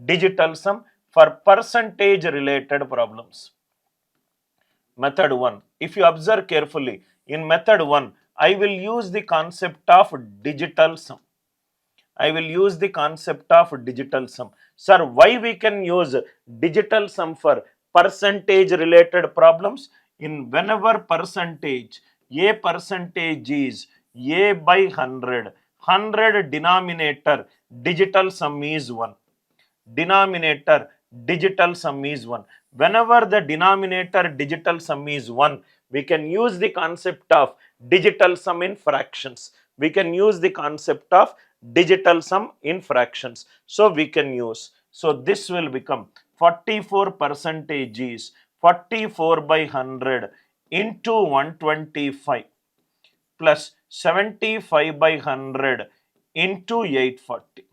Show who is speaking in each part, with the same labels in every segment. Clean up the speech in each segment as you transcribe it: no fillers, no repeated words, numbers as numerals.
Speaker 1: digital sum for percentage related problems. Method 1. If you observe carefully, in method 1, I will use the concept of digital sum. I will use the concept of digital sum. Sir, why we can use digital sum for percentage related problems? In whenever percentage, a percentage is a by 100, 100 denominator, digital sum is 1. Denominator, digital sum is 1. Whenever the denominator digital sum is 1, we can use the concept of digital sum in fractions. We can use the concept of digital sum in fractions. So we can use. So this will become 44 percentage is 44 by 100 into 125 plus 75 by 100 into 840.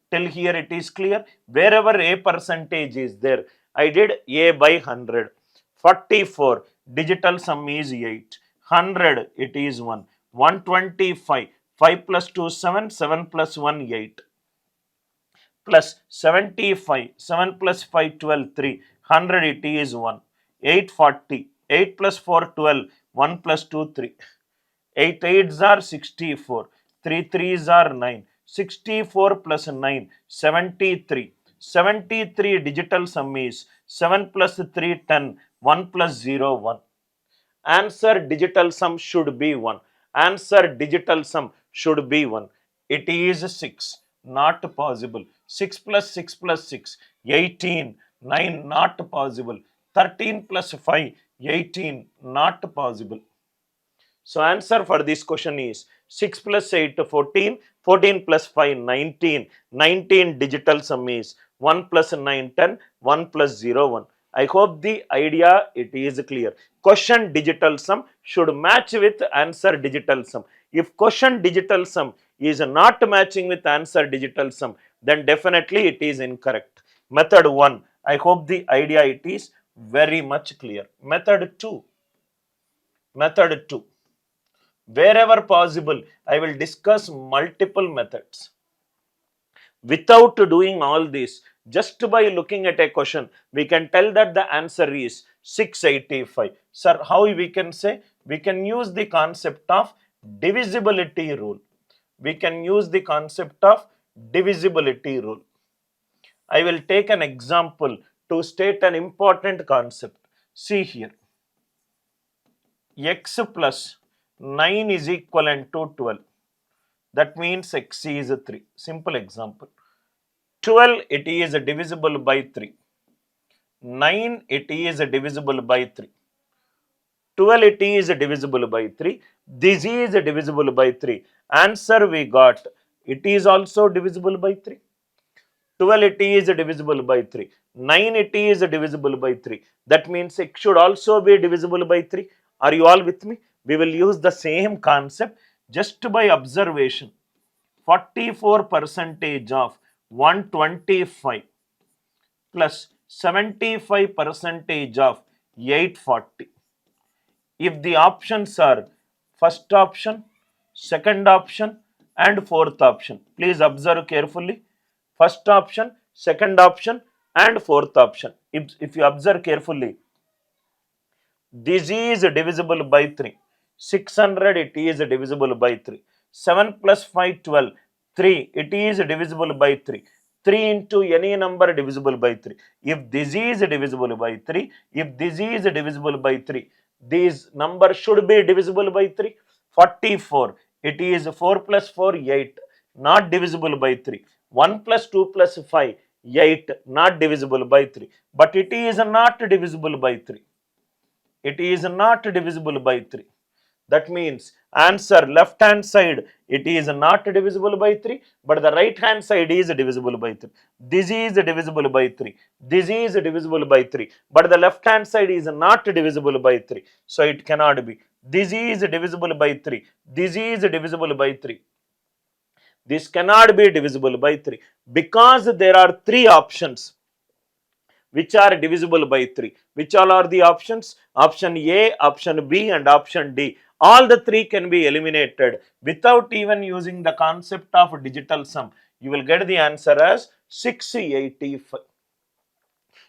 Speaker 1: Till here it is clear. Wherever a percentage is there, I did a by 100. 44, digital sum is 8. 100, it is 1. 125, 5 plus 2, 7, 7 plus 1, 8. Plus 75, 7 plus 5, 12, 3. 100, it is 1. 840, 8 plus 4, 12. 1 plus 2, 3. 8 8s are 64. 3 3s are 9. 64 plus 9, 73. 73 digital sum is 7 plus 3, 10. 1 plus 0, 1. Answer digital sum should be 1. Answer digital sum should be 1. It is 6. Not possible. 6 plus 6 plus 6. 18. 9. Not possible. 13 plus 5. 18. Not possible. So answer for this question is 6 plus 8, 14. 14 plus 5, 19. 19 digital sum is 1 plus 9, 10. 1 plus 0, 1. I hope the idea it is clear. Question digital sum should match with answer digital sum. If question digital sum is not matching with answer digital sum, then definitely it is incorrect. Method 1, I hope the idea it is very much clear. Method 2. Method 2. Wherever possible, I will discuss multiple methods. Without doing all this, just by looking at a question, we can tell that the answer is 685. Sir, how we can say? We can use the concept of divisibility rule. We can use the concept of divisibility rule. I will take an example to state an important concept. See here. X plus 9 is equivalent to 12. That means x is 3. Simple example. 12 it is divisible by 3. 9 it is divisible by 3. 12 it is divisible by 3. This is divisible by 3. Answer we got. It is also divisible by 3. 12 it is divisible by 3. 9 it is divisible by 3. That means it should also be divisible by 3. Are you all with me? We will use the same concept just by observation. 44 percentage of 125 plus 75 percentage of 840. If the options are first option, second option and fourth option, please observe carefully. First option, second option and fourth option. If you observe carefully, this is divisible by 3. 600 it is divisible by 3. 7 plus 5, 12. 3 it is divisible by 3. 3 into any number divisible by 3. If this is divisible by 3, if this is divisible by 3, this number should be divisible by 3. 44 it is 4 plus 4, 8. Not divisible by 3. 1 plus 2 plus 5, 8. Not divisible by 3. But it is not divisible by 3. It is not divisible by 3. That means answer left hand side it is not divisible by 3, but the right hand side is divisible by 3. This is divisible by 3. This is divisible by 3, but the left hand side is not divisible by 3. So it cannot be. This is divisible by 3. This is divisible by 3. This cannot be divisible by 3 because there are three options which are divisible by 3. Which all are the options? Option A, option B and option D. All the three can be eliminated without even using the concept of digital sum. You will get the answer as 685.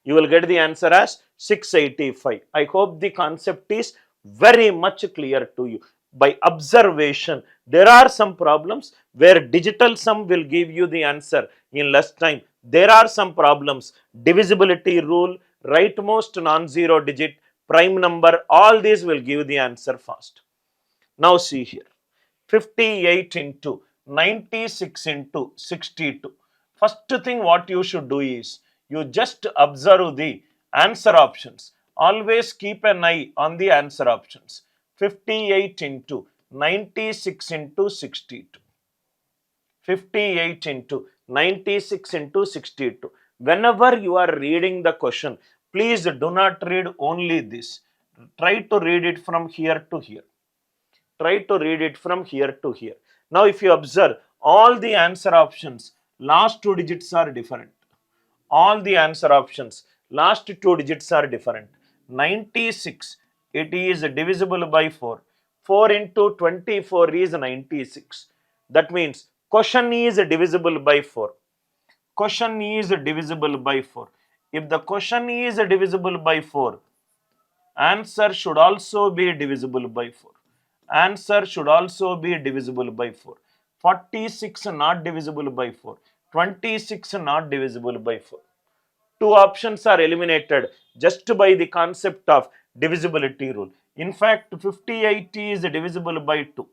Speaker 1: You will get the answer as 685. I hope the concept is very much clear to you. By observation, there are some problems where digital sum will give you the answer in less time. There are some problems, divisibility rule, rightmost non-zero digit, prime number, all these will give the answer fast. Now see here, 58 into 96 into 62. First thing what you should do is, you just observe the answer options. Always keep an eye on the answer options. 58 into 96 into 62. 58 into 96 into 62. Whenever you are reading the question, please do not read only this. Try to read it from here to here. Try to read it from here to here. Now, if you observe, all the answer options, last two digits are different. All the answer options, last two digits are different. 96, it is divisible by 4. 4 into 24 is 96. That means question is divisible by 4. Question is divisible by 4. If the question is divisible by 4, answer should also be divisible by 4. Answer should also be divisible by 4. 46 not divisible by 4. 26 not divisible by 4. Two options are eliminated just by the concept of divisibility rule. In fact, 58 is divisible by 2.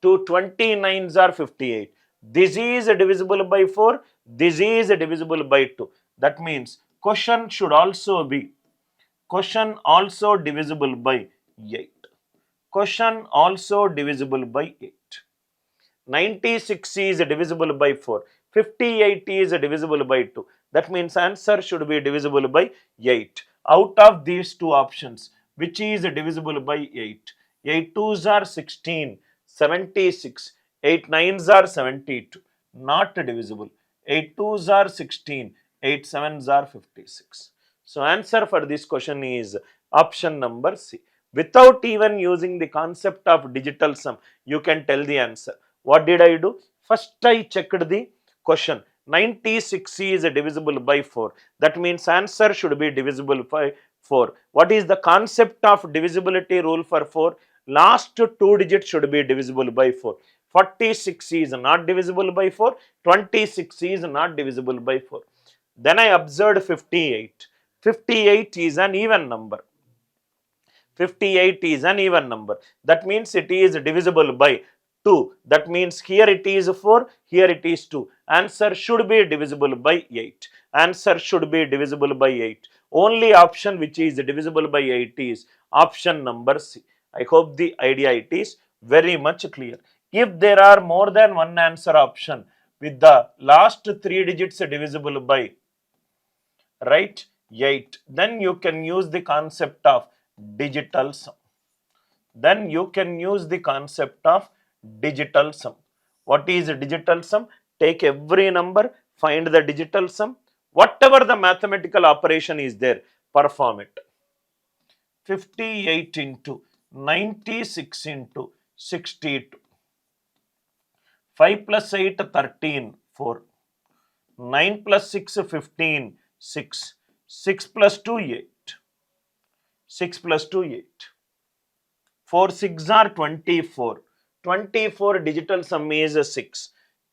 Speaker 1: 2 29s are 58. This is divisible by 4. This is divisible by 2. That means question should also be divisible by 8. Question also divisible by 8. 96 is divisible by 4. 58 is divisible by 2. That means answer should be divisible by 8. Out of these two options, which is divisible by 8? 8 2s are 16, 76. 8 9s are 72. Not divisible. 8 2s are 16, 8 7s are 56. So answer for this question is option number C. Without even using the concept of digital sum, you can tell the answer. What did I do? First I checked the question. 96 is divisible by 4. That means answer should be divisible by 4. What is the concept of divisibility rule for 4? Last two digits should be divisible by 4. 46 is not divisible by 4. 26 is not divisible by 4. Then I observed 58. 58 is an even number. 58 is an even number. That means it is divisible by 2. That means here it is 4, here it is 2. Answer should be divisible by 8. Answer should be divisible by 8. Only option which is divisible by 8 is option number C. I hope the idea it is very much clear. If there are more than one answer option with the last three digits divisible by, right, 8, then you can use the concept of digital sum. Then you can use the concept of digital sum. What is digital sum? Take every number, find the digital sum. Whatever the mathematical operation is there, perform it. 58 into 96 into 62. 5 plus 8, 13, 4. 9 plus 6, 15, 6. 6 plus 2, 8. 6 plus 2, 8. 4 6 are 24. 24 digital sum is 6.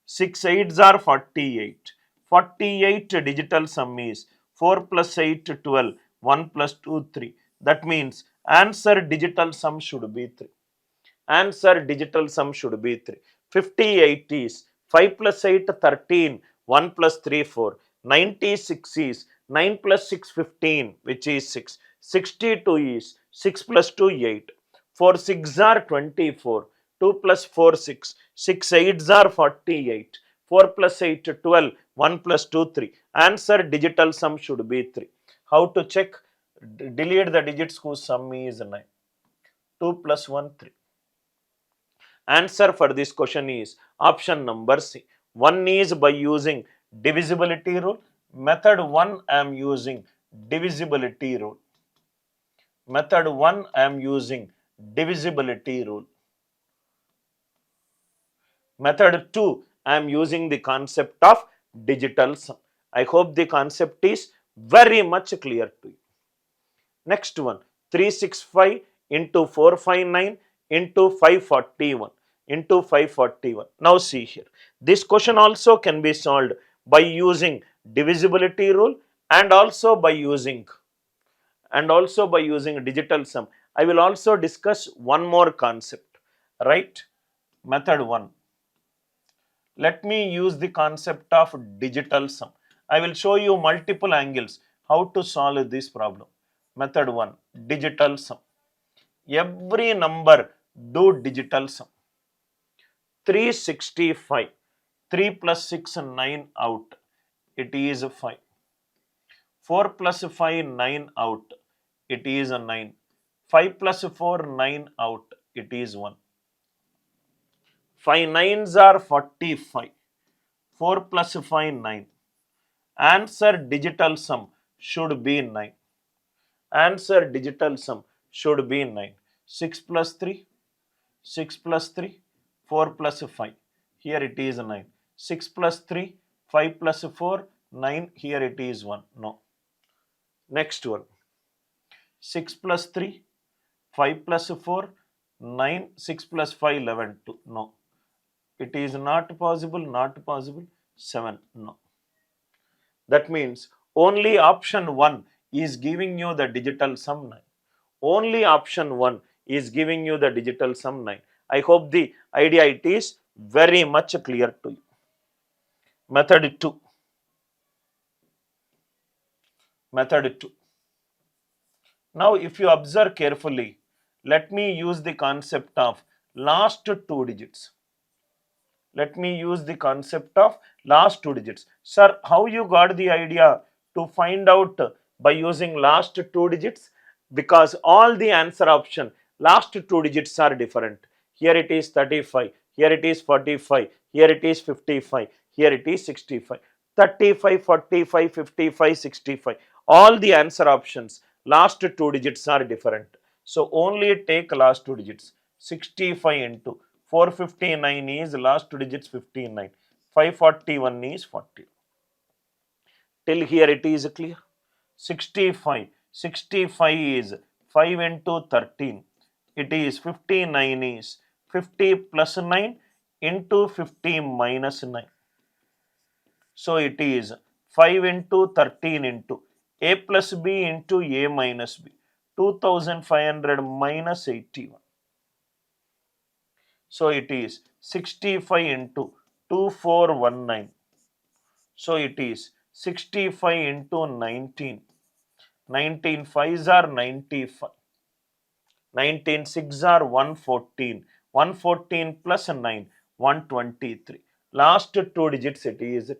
Speaker 1: 6 8s are 48. 48 digital sum is 4 plus 8, 12. 1 plus 2, 3. That means answer digital sum should be 3. Answer digital sum should be 3. 58 is 5 plus 8, 13. 1 plus 3, 4. 96 is 9 plus 6, 15, which is 6. 62 is 6 plus 2, 8. 4 6 are 24. 2 plus 4, 6. 6 8s are 48. 4 plus 8, 12. 1 plus 2, 3. Answer digital sum should be 3. How to check? Delete the digits whose sum is 9. 2 plus 1, 3. Answer for this question is option number C. One is by using divisibility rule. Method 1 I am using divisibility rule. Method 1 I am using divisibility rule. Method 2 I am using the concept of digital sum. I hope the concept is very much clear to you. Next one, 365 into 459 into 541 into 541. Now see here, this question also can be solved by using divisibility rule and also by using digital sum. I will also discuss one more concept, right? Method 1. Let me use the concept of digital sum. I will show you multiple angles how to solve this problem. Method 1, digital sum. Every number do digital sum. 365, 3 plus 6, 9 out, it is 5. 4 plus 5, 9 out, it is a 9. 5 plus 4, 9 out, it is 1. 5 nines are 45. 4 plus 5, 9. Answer digital sum should be 9. Answer digital sum should be 9. 6 plus 3, 6 plus 3, 4 plus 5. Here it is 9. 6 plus 3, 5 plus 4, 9. Here it is 1. No. Next one. 6 plus 3, 5 plus 4, 9. 6 plus 5, 11, 2. No. It is not possible, not possible. 7. No. That means only option 1 is giving you the digital sum 9. Only option 1 is giving you the digital sum 9. I hope the idea it is very much clear to you. Method 2. Method 2. Now if you observe carefully, let me use the concept of last 2 digits. Let me use the concept of last 2 digits. Sir, how you got the idea to find out by using last 2 digits? Because all the answer option, last 2 digits are different. Here it is 35, here it is 45, here it is 55, here it is 65. 35, 45, 55, 65. All the answer options, last 2 digits are different. So only take last 2 digits. 65 into 459 is last 2 digits 59. 541 is 40. Till here it is clear. 65. 65 is 5 into 13. It is 59 is 50 plus 9 into 50 minus 9. So it is 5 into 13 into a plus b into a minus b. 2500 minus 81. So it is 65 into 2419. So it is 65 into 19. 19 5s are 95. 19 6 are 114. 114 plus 9, 123. Last 2 digits it is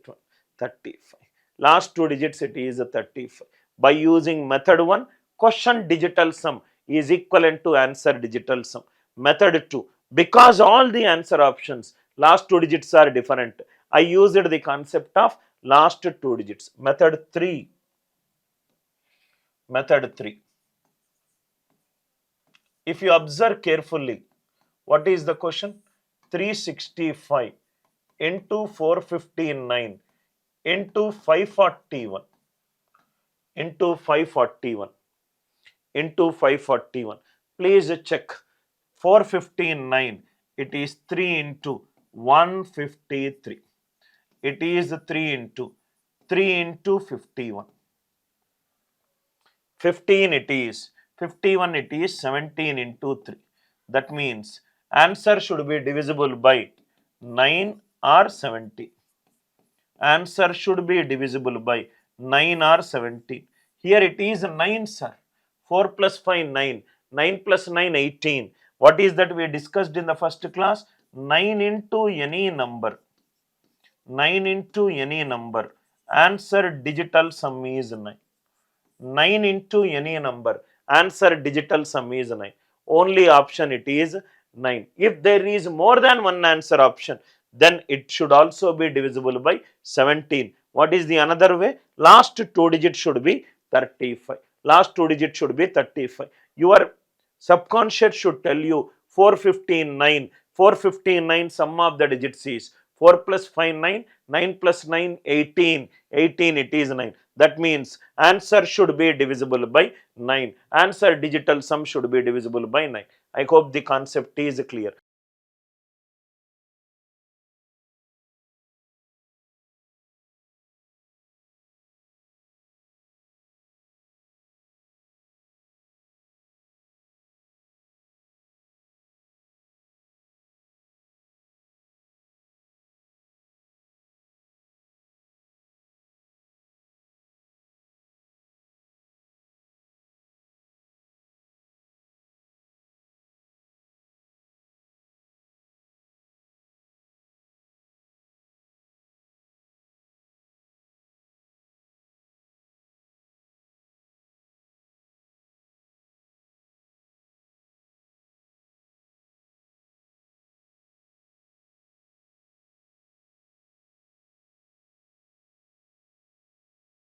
Speaker 1: 35. Last 2 digits it is 35. By using method 1, question digital sum is equivalent to answer digital sum. Method 2, because all the answer options, last 2 digits are different, I used the concept of last 2 digits. Method 3. Method 3. If you observe carefully, what is the question? 365 into 459 into 541 into 541 into 541. Please check. 459, it is 3 into 153. It is 3 into 51. 15 it is, 51 it is 17 into 3. That means answer should be divisible by 9 or 17. Answer should be divisible by 9 or 17. Here it is 9, sir. 4 plus 5, 9. 9 plus 9, 18. What is that we discussed in the first class? 9 into any number. 9 into any number. Answer digital sum is 9. 9 into any number. Answer digital sum is 9. Only option it is 9. If there is more than one answer option, then it should also be divisible by 17. What is the another way? Last 2 digits should be 35. Last 2 digits should be 35. Your subconscious should tell you 459. 459 sum of the digits is 4 plus 5, 9. 9 plus 9, 18. 18, it is 9. That means answer should be divisible by 9. Answer digital sum should be divisible by 9. I hope the concept is clear.